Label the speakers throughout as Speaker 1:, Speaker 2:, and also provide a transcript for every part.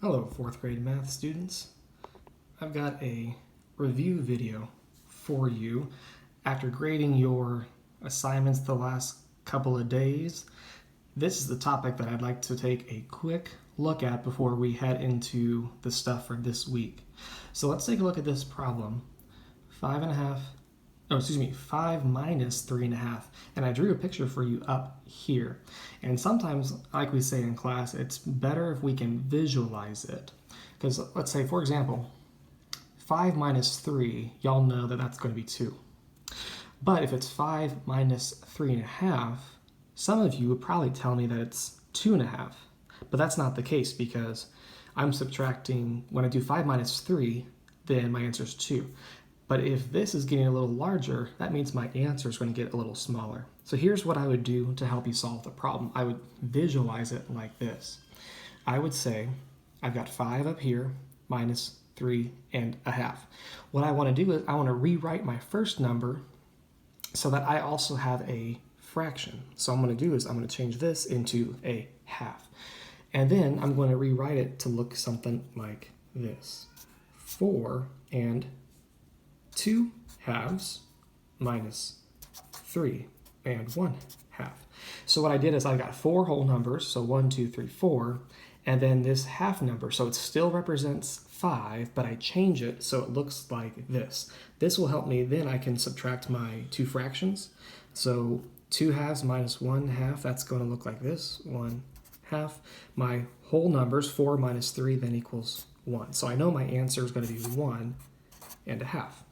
Speaker 1: Hello, fourth grade math students. I've got a review video for you after grading your assignments the last couple of days. This is the topic that I'd like to take a quick look at before we head into the stuff for this week. So let's take a look at this problem. 5 minus 3.5. And I drew a picture for you up here. And sometimes, like we say in class, it's better if we can visualize it. Because let's say, for example, 5 minus 3, y'all know that that's going to be 2. But if it's 5 minus 3.5, some of you would probably tell me that it's 2.5. But that's not the case because I'm subtracting, when I do 5 minus 3, then my answer is 2. But if this is getting a little larger, that means my answer is going to get a little smaller. So here's what I would do to help you solve the problem. I would visualize it like this. I would say I've got 5 up here minus 3.5. What I want to do is I want to rewrite my first number so that I also have a fraction. So I'm going to do is I'm going to change this into a half. And then I'm going to rewrite it to look something like this. 4 and 2 halves minus 3 and 1 half. So what I did is I got 4 whole numbers, so 1, 2, 3, 4, and then this half number, so it still represents 5, but I change it so it looks like this. This will help me, then I can subtract my 2 fractions. So 2 halves minus 1 half, that's going to look like this, 1 half. My whole numbers, 4 minus 3, then equals 1. So I know my answer is going to be 1 and a half.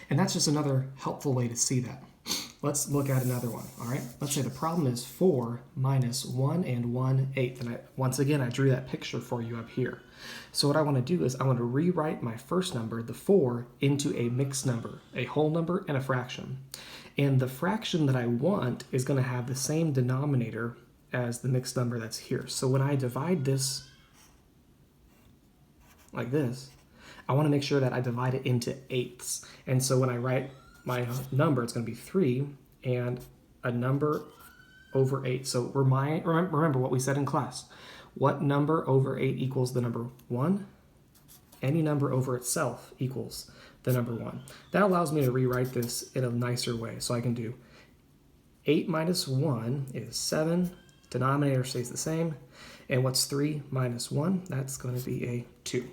Speaker 1: And that's just another helpful way to see that. Let's look at another one, all right? Let's say the problem is 4 minus 1 and 1/8. And once again, I drew that picture for you up here. So what I want to do is I want to rewrite my first number, the 4, into a mixed number, a whole number and a fraction. And the fraction that I want is going to have the same denominator as the mixed number that's here. So when I divide this like this, I want to make sure that I divide it into eighths. And so when I write my number, it's going to be 3 and a number over 8. So remember what we said in class. What number over 8 equals the number 1? Any number over itself equals the number 1. That allows me to rewrite this in a nicer way. So I can do 8 minus 1 is 7. Denominator stays the same. And what's 3 minus 1? That's going to be a 2.